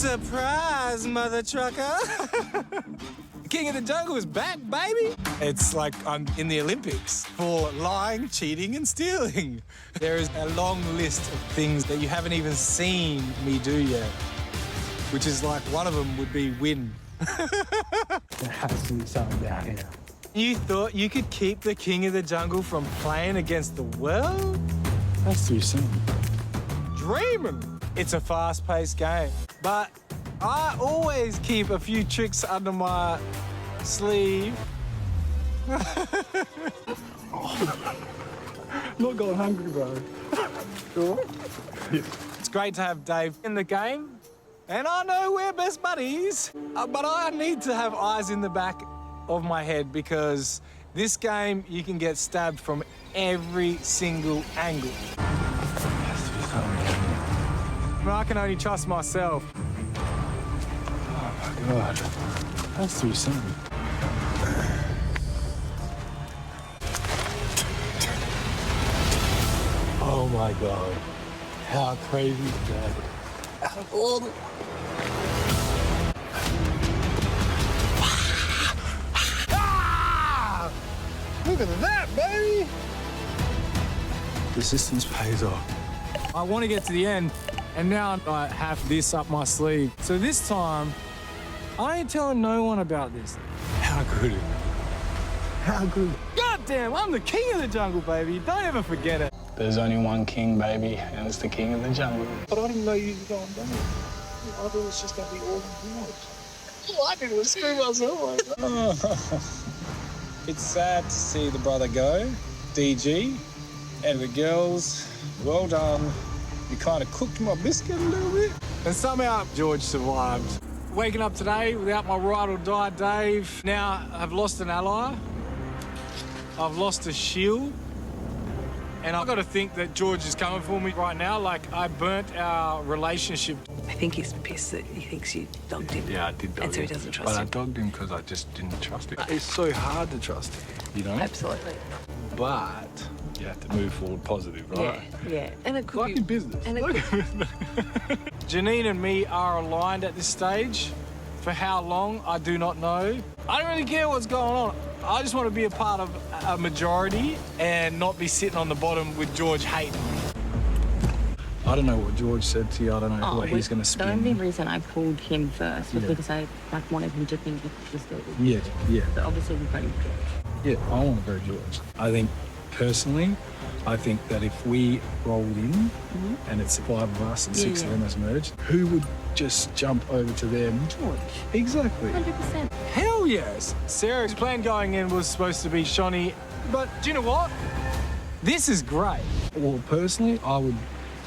Surprise, mother trucker. King of the Jungle is back, baby. It's like I'm in the Olympics for lying, cheating, and stealing. There is a long list of things that you haven't even seen me do yet, which is like one of them would be win. There has to be something down here. You thought you could keep the King of the Jungle from playing against the world? Has to be something. Dreaming. It's a fast-paced game, but I always keep a few tricks under my sleeve. Not going hungry, bro. Sure? Yeah. It's great to have Dave in the game, and I know we're best buddies, but I need to have eyes in the back of my head because this game, you can get stabbed from every single angle. Has to be something. I can only trust myself. Oh, my God. Has to be something. Oh, my God. How crazy is that? Out of all the... Look at that, baby! Persistence pays off. I want to get to the end, and now I have this up my sleeve. So this time, I ain't telling no one about this. How good? How good? God damn, I'm the King of the Jungle, baby. Don't ever forget it. There's only one king, baby, and it's the King of the Jungle. But I didn't know you were going down. I thought it was just going to be all yours. All I did was screw myself. It's sad to see the brother go, DG, and the girls, well done. You kind of cooked my biscuit a little bit. And somehow George survived. Waking up today without my ride or die Dave. Now I've lost an ally. I've lost a shield. And I've got to think that George is coming for me right now. Like, I burnt our relationship. I think he's pissed that he thinks you dogged him. Yeah, I did dog him. And so he doesn't trust But him. I dogged him because I just didn't trust him. It's so hard to trust him, you know? Absolutely. But you have to move forward positive, right? Yeah. And it could Like be... in business. And it could... Janine and me are aligned at this stage. For how long, I do not know. I don't really care what's going on. I just want to be a part of a majority and not be sitting on the bottom with George hating me. I don't know what George said to you. I don't know what he's going to spin. The only reason I pulled him first was because I wanted him to think it was good. Yeah. But obviously we voted George. Yeah, I want to go George. I think, personally, I think that if we rolled in and it's 5 of us and 6 of them as merged, who would just jump over to them? George. Exactly. 100%. Hell yes. Sarah's plan going in was supposed to be Shawnee, but do you know what? This is great. Well, personally, I would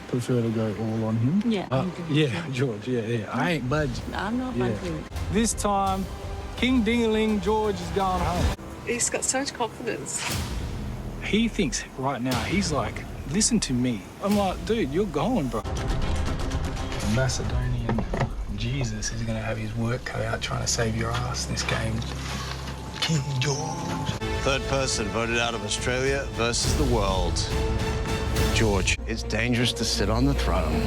prefer to go all on him. Yeah. Yeah, George, yeah. I ain't budging. No, I'm not Yeah. budging. This time, King Dingaling George is going home. He's got so much confidence. He thinks right now, he's like, listen to me. I'm like, dude, you're going, bro. The Macedonian Jesus is going to have his work cut out trying to save your ass this game. King George. Third person voted out of Australia versus the world. George, it's dangerous to sit on the throne.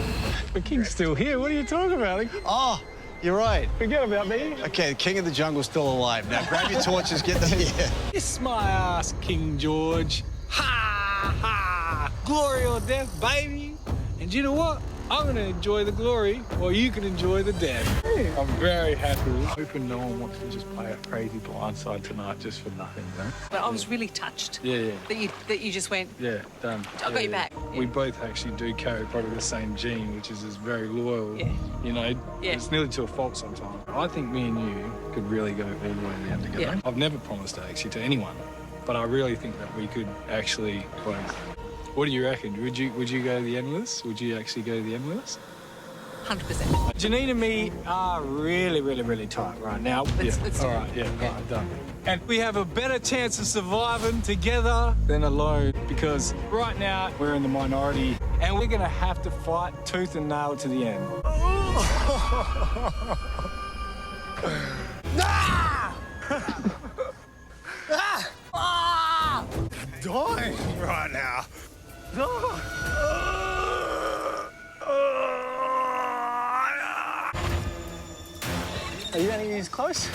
The King's still here. What are you talking about? Oh, you're right. Forget about me. Okay, the King of the Jungle's still alive. Now grab your torches, get them here. Kiss my ass, King George. Ha, ha. Glory or death, baby. And you know what? I'm going to enjoy the glory while you can enjoy the death. I'm very happy. Hoping no one wants to just play a crazy blindside tonight just for nothing, you know? But I was really touched Yeah. that you just went, Yeah, done. I got you back. We both actually do carry probably the same gene, which is very loyal. Yeah. You know, Yeah. it's nearly to a fault sometimes. I think me and you could really go all the way to the end together. Yeah. I've never promised actually to anyone, but I really think that we could actually close. What do you reckon? Would you go the endless? Would you actually go the endless? 100%. Janine and me are really, really, really tight right now. Let's do All it. right, yeah, all right, done. And we have a better chance of surviving together than alone because right now we're in the minority and we're going to have to fight tooth and nail to the end. Dying right now. Are you going to use close?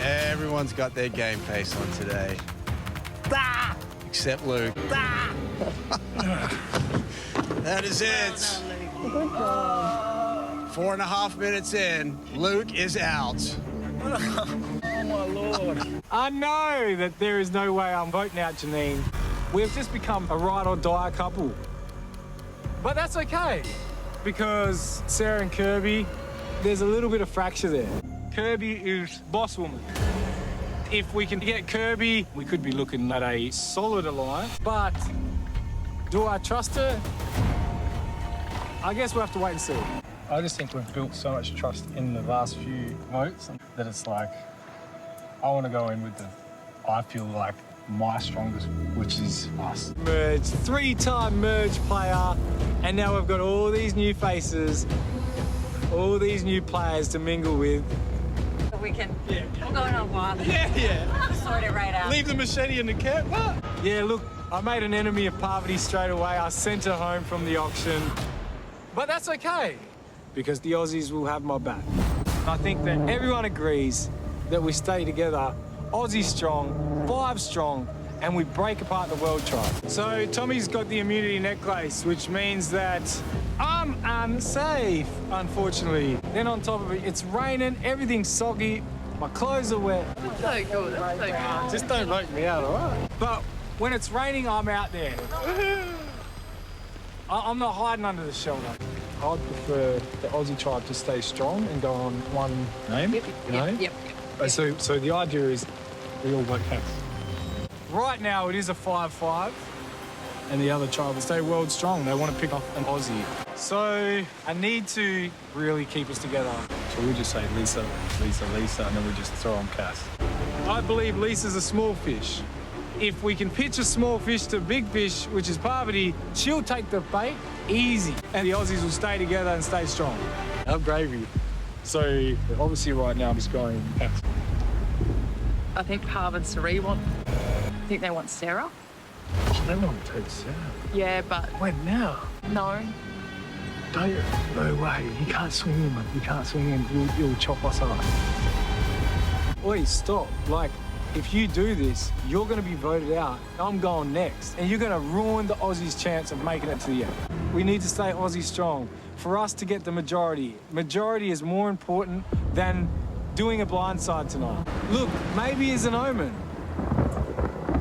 Everyone's got their game face on today. Except Luke. That is it. Good job. 4.5 minutes in, Luke is out. Oh, my Lord. I know that there is no way I'm voting out Janine. We've just become a ride or die couple. But that's okay, because Sarah and Kirby, there's a little bit of fracture there. Kirby is boss woman. If we can get Kirby, we could be looking at a solid alliance. But do I trust her? I guess we'll have to wait and see. I just think we've built so much trust in the last few votes that it's like, I want to go in with I feel like my strongest, which is us. Merge, 3-time merge player, and now we've got all these new faces, all these new players to mingle with. We can. Yeah. We'll go on a walk. Yeah. Sort it right out. Leave the machete in the camp. What? Yeah, look, I made an enemy of Parvati straight away. I sent her home from the auction. But that's okay, because the Aussies will have my back. I think that everyone agrees that we stay together, Aussie strong, 5 strong, and we break apart the world tribe. So Tommy's got the immunity necklace, which means that I'm unsafe, unfortunately. Then on top of it, it's raining, everything's soggy, my clothes are wet. That's so good. That's so good. Just don't vote me out, all right? But when it's raining, I'm out there. I'm not hiding under the shelter. I'd prefer the Aussie tribe to stay strong and go on one name, you know? Yep. So the idea is we all vote Cass. Right now, it is a 5-5, and the other tribe will stay world strong. They want to pick off an Aussie. So I need to really keep us together. So we just say Lisa, Lisa, Lisa, and then we just throw on Cass. I believe Lisa's a small fish. If we can pitch a small fish to a big fish, which is Parvati, she'll take the bait easy, and the Aussies will stay together and stay strong. Have gravy. So obviously right now I'm just going Cass. I think Parv and Sari want. I think they want Sarah. Oh, they want to take Sarah. Yeah, but When now? no. Don't you? No way. You can't swing in, mate. You can't swing in. You'll chop us up. Wait, stop. Like, if you do this, you're going to be voted out. I'm going next. And you're going to ruin the Aussies' chance of making it to the end. We need to stay Aussie strong for us to get the majority. Majority is more important than doing a blindside tonight. Look, maybe it's an omen.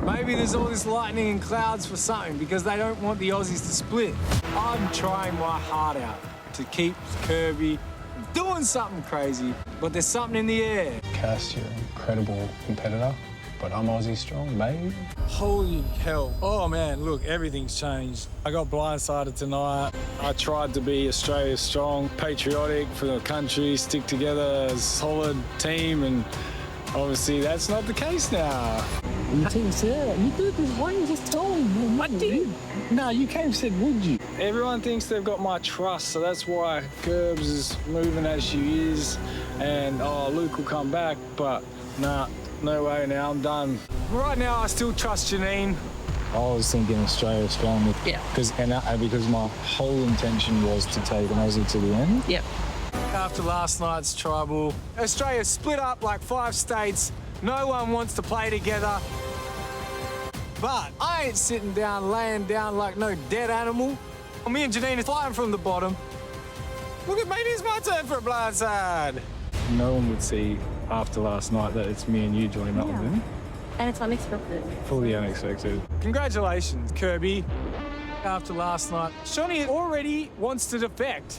Maybe there's all this lightning and clouds for something because they don't want the Aussies to split. I'm trying my heart out to keep Kirby doing something crazy, but there's something in the air. Cass, you're an incredible competitor, but I'm Aussie strong, baby. Holy hell. Oh man, look, everything's changed. I got blindsided tonight. I tried to be Australia strong, patriotic for the country, stick together as a solid team, and obviously that's not the case now. You think Sarah, you did this, why you just told me? I did. No, you came and said, would you? Everyone thinks they've got my trust, so that's why Gerbs is moving as she is, and Luke will come back, but nah, no way now, I'm done. Right now, I still trust Janine. I was thinking Australia strong, Yeah. because my whole intention was to take an Aussie to the end. Yep. After last night's tribal, Australia split up like 5 states. No one wants to play together. But I ain't sitting down, laying down like no dead animal. Me and Janine are flying from the bottom. Look at, maybe it's my turn for a blindside. No one would see after last night that it's me and you joining up with them. And it's unexpected. Fully unexpected. Congratulations, Kirby. After last night, Shawnee already wants to defect.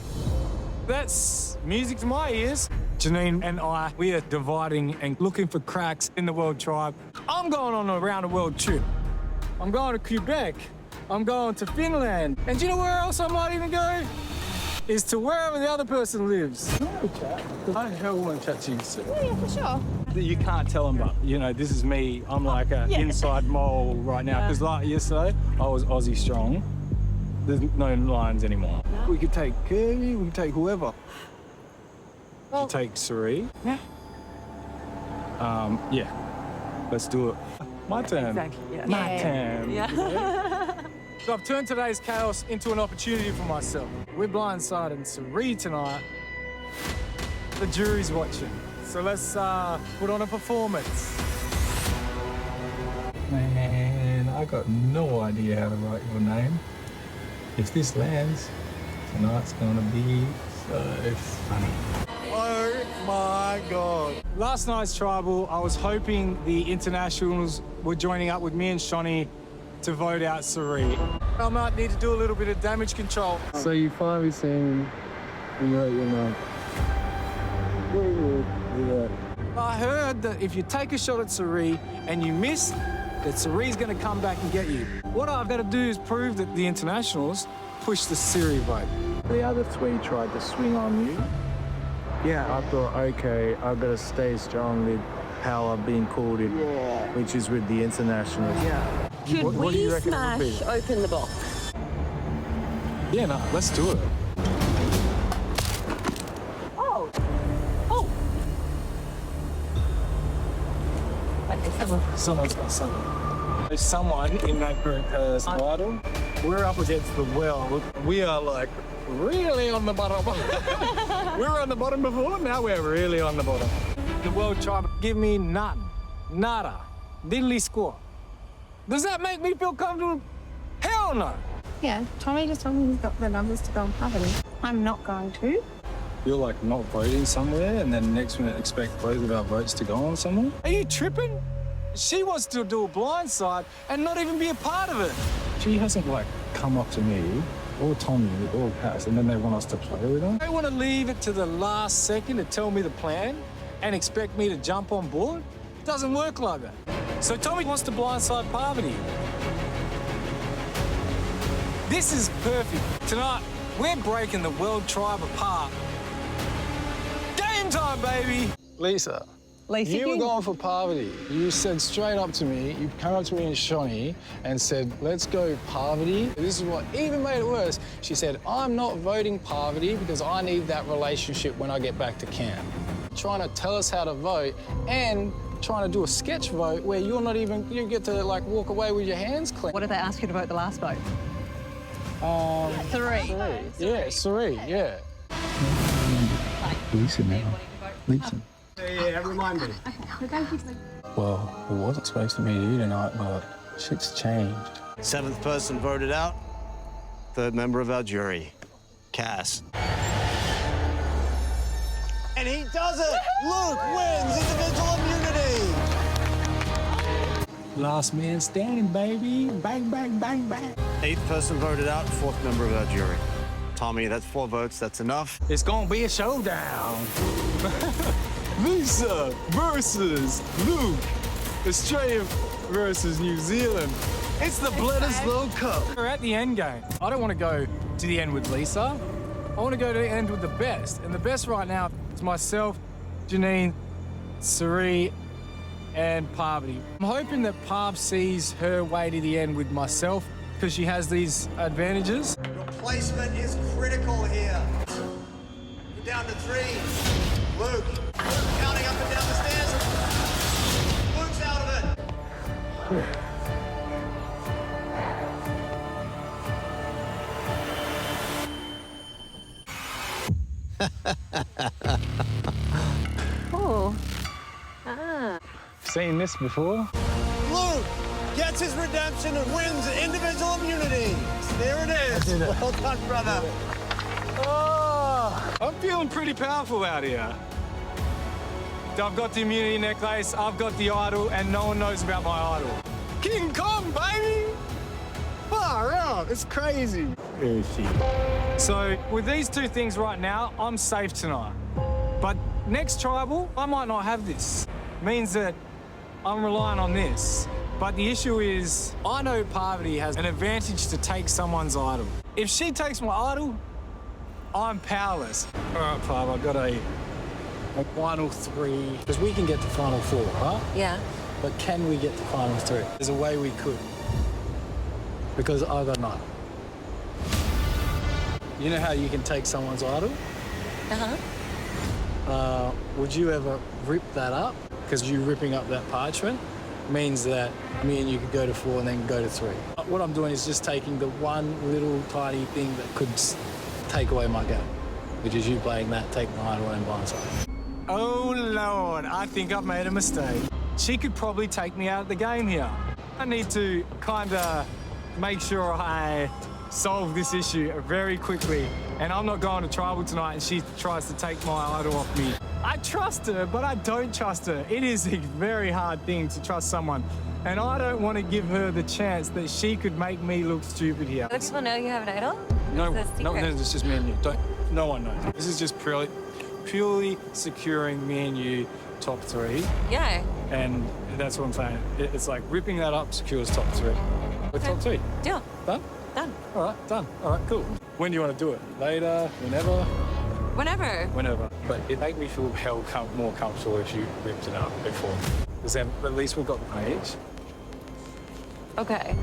That's music to my ears. Janine and I, we are dividing and looking for cracks in the world tribe. I'm going on a round the world trip. I'm going to Quebec. I'm going to Finland. And do you know where else I might even go? Is to wherever the other person lives. No, chat. I the hell want to chat to you. Yeah, for sure. You can't tell them, but, you know, this is me. I'm like an inside mole right now. Because like yesterday, I was Aussie strong. There's no lines anymore. No. We could take Kirby, we could take whoever. Well, you take Sari? Yeah. Yeah. Let's do it. My turn. Exactly, yeah. My turn. Yeah. So I've turned today's chaos into an opportunity for myself. We're blindsiding Sari tonight. The jury's watching. So let's put on a performance. Man, I got no idea how to write your name. If this lands, tonight's gonna be so funny. Oh my God. Last night's tribal, I was hoping the internationals were joining up with me and Shani to vote out Sari. I might need to do a little bit of damage control. So you finally seen you wrote your name. I heard that if you take a shot at Sari and you miss, that Sari's going to come back and get you. What I've got to do is prove that the internationals push the Sari vote. The other three tried to swing on you. Yeah. I thought, okay, I've got to stay strong with how I've been called in, which is with the internationals. Yeah. Should What do you we reckon it would be? smash open the box? Yeah, no, let's do it. Oh. Oh. Someone's got something. There's someone in that group has idol. We're up against the world. We are like really on the bottom. We were on the bottom before, now we're really on the bottom. The world tried to give me nothing. Nada. Diddly squat. Does that make me feel comfortable? Hell no. Yeah, Tommy just told me he's got the numbers to go on poverty. I'm not going to. You're like not voting somewhere and then next minute expect both of our votes to go on somewhere? Are you tripping? She wants to do a blindside and not even be a part of it. She hasn't like come up to me or Tommy or Cass and then they want us to play with them. They want to leave it to the last second to tell me the plan and expect me to jump on board? It doesn't work like that. So Tommy wants to blindside Parvati. This is perfect. Tonight, we're breaking the world tribe apart. Game time, baby! Lisa, you were going for Parvati. You said straight up to me, you came up to me and Shani and said, let's go Parvati. This is what even made it worse. She said, I'm not voting Parvati because I need that relationship when I get back to camp. Trying to tell us how to vote and trying to do a sketch vote where you're not even, you get to like walk away with your hands clean. What did they ask you to vote the last vote? Three. Yeah, Sari, yeah. Lisa now. Lisa. Yeah, remind me. Well, it wasn't supposed to meet you tonight, but shit's changed. 7th person voted out. 3rd member of our jury, Cass. And he does it! Luke wins individual immunity! Last man standing, baby. Bang, bang, bang, bang. 8th person voted out, 4th member of our jury. Tommy, that's 4 votes, that's enough. It's gonna be a showdown. Lisa versus Luke. Australia versus New Zealand. It's the Bledders World Cup. We're at the end game. I don't want to go to the end with Lisa. I want to go to the end with the best. And the best right now is myself, Janine, Sari, and Parvati. I'm hoping that Parv sees her way to the end with myself because she has these advantages. Your placement is critical here. You're down to 3. Luke, counting up and down the stairs. Luke's out of it. Oh. Seen this before? Luke gets his redemption and wins individual immunity. There it is. Well done, brother. Oh, I'm feeling pretty powerful out here. I've got the immunity necklace, I've got the idol, and no one knows about my idol. King Kong, baby! Far out, it's crazy. Where is she? So, with these 2 things right now, I'm safe tonight. But next tribal, I might not have this. Means that I'm relying on this. But the issue is, I know Parvati has an advantage to take someone's idol. If she takes my idol, I'm powerless. All right, Parv, I've got a final 3, because we can get to final 4, right? Yeah. But can we get to final 3? There's a way we could. Because I got none. You know how you can take someone's idol? Uh-huh. Would you ever rip that up? Because you're ripping up that parchment? means that me and you could go to 4 and then go to 3. What I'm doing is just taking the one little tiny thing that could take away my game, which is you playing that, take my idol and blindside. Oh, Lord, I think I've made a mistake. She could probably take me out of the game here. I need to kind of make sure I solve this issue very quickly. And I'm not going to tribal tonight and she tries to take my idol off me. I trust her, but I don't trust her. It is a very hard thing to trust someone. And I don't want to give her the chance that she could make me look stupid here. Do people know you have an idol? No, It's a secret. no, it's just me and you. No one knows. This is just purely securing me and you top 3. Yeah. And that's what I'm saying. It's like ripping that up secures top 3. We're top 3. Deal. Done? Done. All right, done. All right, cool. When do you want to do it? Later? Whenever? Whenever. Whenever. But it made me feel more comfortable if you ripped it up before. Because then at least we've got the page. Okay.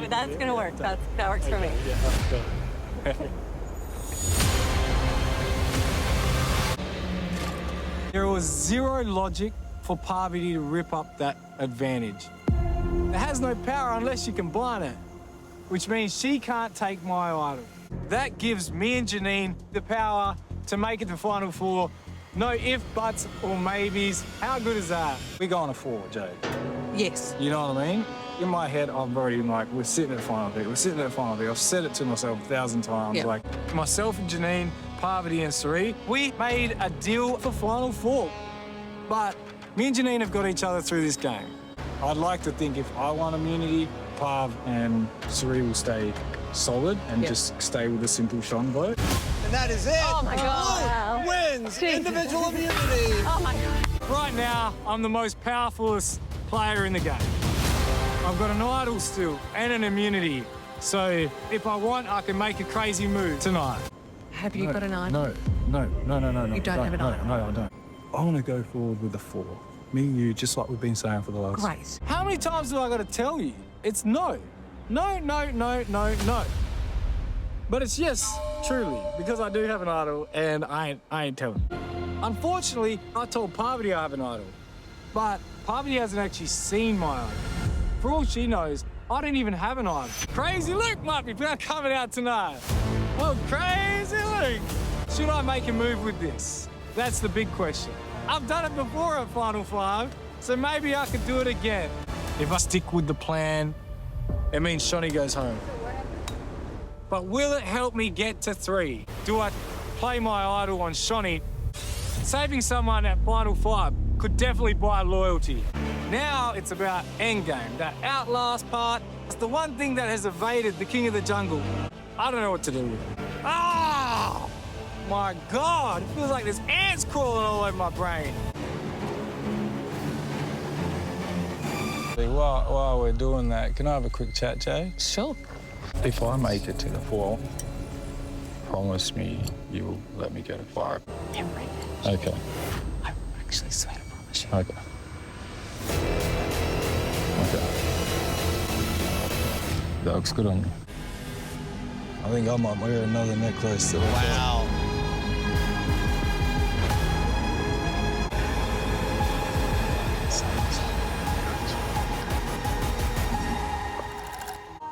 That's gonna work. That works for me. Yeah, go. There was zero logic for Parvati to rip up that advantage. It has no power unless you can blind it, which means she can't take my idol. That gives me and Janine the power to make it to Final 4. No if, buts, or maybes. How good is that? We're going to 4, Jade. Yes. You know what I mean? In my head, I'm already like, we're sitting at Final 3, we're sitting at Final 3. I've said it to myself 1,000 times. Yeah. Like, myself and Janine, Parvati and Sari, we made a deal for Final 4. But me and Janine have got each other through this game. I'd like to think if I won immunity, Parv and Sari will stay solid and just stay with a simple Sean vote. And that is it. Oh my God. Wins individual immunity. Oh my God. Right now, I'm the most powerfulest player in the game. I've got an idol still and an immunity. So if I want, I can make a crazy move tonight. Have you got an idol? No. You don't have an idol? No, I don't. I want to go forward with the 4. Me and you, just like we've been saying for the last... Great. How many times do I got to tell you? It's no. No. But it's yes, truly, because I do have an idol and I ain't telling. Unfortunately, I told Parvati I have an idol, but Parvati hasn't actually seen my idol. For all she knows, I didn't even have an idol. Crazy Luke might be coming out tonight. Oh, Crazy Luke. Should I make a move with this? That's the big question. I've done it before at Final 5, so maybe I could do it again. If I stick with the plan, it means Shonny goes home. But will it help me get to 3? Do I play my idol on Shonny? Saving someone at Final 5 could definitely buy loyalty. Now it's about endgame, that outlast part. It's the one thing that has evaded the king of the jungle. I don't know what to do with it. Ah! My God, it feels like there's ants crawling all over my brain. While we're doing that, can I have a quick chat, Jay? Sure. If I make it to the 4, promise me you will let me go to 5. Yeah, right. Okay. I actually swear to promise you. Okay. That looks good on you. I think I might wear another necklace. Wow.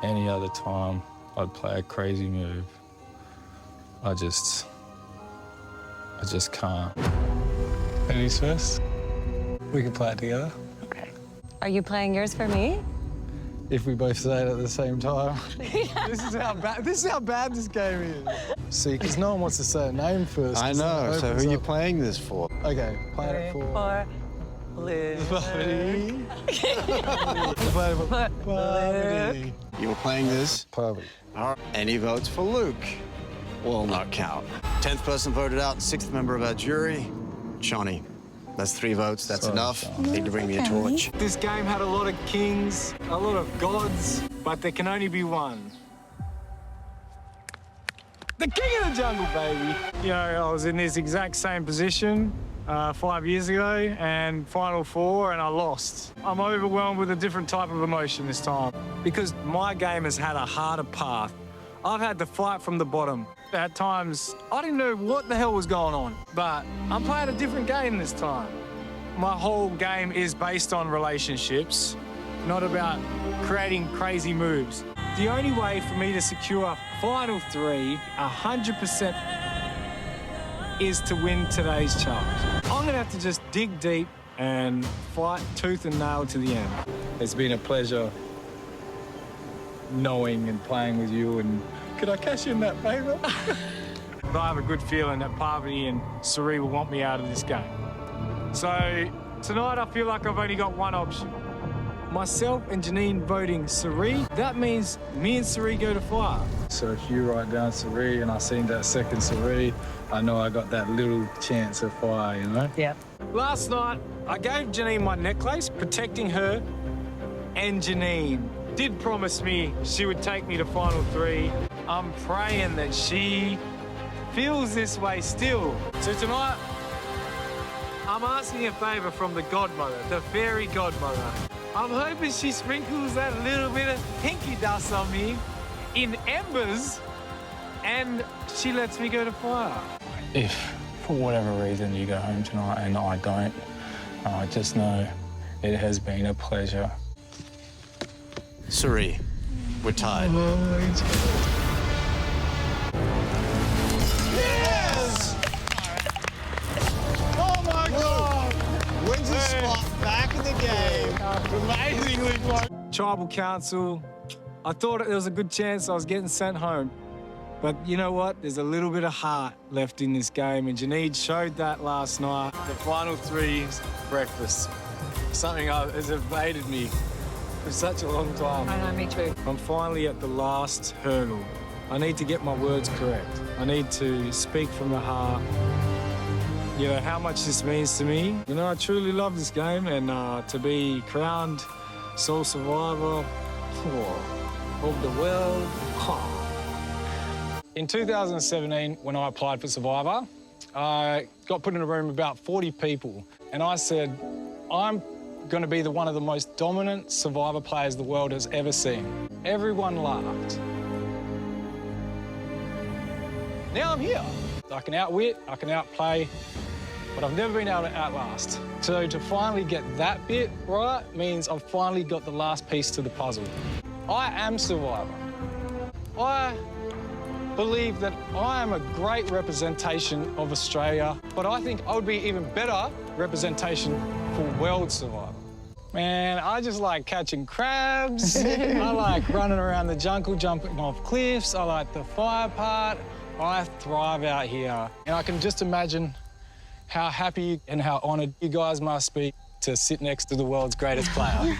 Any other time, I'd play a crazy move. I just can't. Ladies first. We can play it together. Okay. Are you playing yours for me? If we both say it at the same time. This is how bad this game is. See, because no one wants to say a name first. I know, so who are you playing this for? Okay, play it for... Luke. Parvati. You were playing this? Parvati. All right. Any votes for Luke? Will not count. 10th person voted out, 6th member of our jury, Shawnee. That's 3 votes, that's Sorry, enough. Shawnee. Need to bring me a torch. This game had a lot of kings, a lot of gods, but there can only be one. The king of the jungle, baby. You know, I was in this exact same position 5 years ago and Final 4 and I lost. I'm overwhelmed with a different type of emotion this time because my game has had a harder path. I've had to fight from the bottom. At times, I didn't know what the hell was going on, but I'm playing a different game this time. my whole game is based on relationships, not about creating crazy moves. The only way for me to secure final 3, 100%, is to win today's challenge. I'm gonna have to just dig deep and fight tooth and nail to the end. It's been a pleasure knowing and playing with you, and could I cash in that favour? But I have a good feeling that Parvati and Suri will want me out of this game. So tonight I feel like I've only got one option. Myself and Janine voting Suri, that means me and Suri go to fire. So if you write down Suri and I seen that second Suri, I know I got that little chance of fire, you know? Yep. Last night, I gave Janine my necklace, protecting her, and Janine did promise me she would take me to final 3. I'm praying that she feels this way still. So tonight, I'm asking a favour from the godmother, the fairy godmother. I'm hoping she sprinkles that little bit of pinky dust on me in embers and she lets me go to fire. If, for whatever reason, you go home tonight and I don't, I just know it has been a pleasure. Suri, we're tied. Yes! Oh my God! Wins his spot back in the game. Amazingly close. Tribal council, I thought there was a good chance I was getting sent home. But you know what? There's a little bit of heart left in this game, and Janine showed that last night. The final 3's breakfast. Something has evaded me for such a long time. I know, me too. I'm finally at the last hurdle. I need to get my words correct. I need to speak from the heart. You know, how much this means to me. You know, I truly love this game, and to be crowned sole survivor of the world. In 2017, when I applied for Survivor, I got put in a room with about 40 people, and I said, I'm going to be one of the most dominant Survivor players the world has ever seen. Everyone laughed. Now I'm here. I can outwit, I can outplay, but I've never been able to outlast. So to finally get that bit right means I've finally got the last piece to the puzzle. I am Survivor. I believe that I am a great representation of Australia, but I think I would be even better representation for World Survivor. Man, I just like catching crabs. I like running around the jungle, jumping off cliffs. I like the fire part. I thrive out here. And I can just imagine how happy and how honoured you guys must be to sit next to the world's greatest player.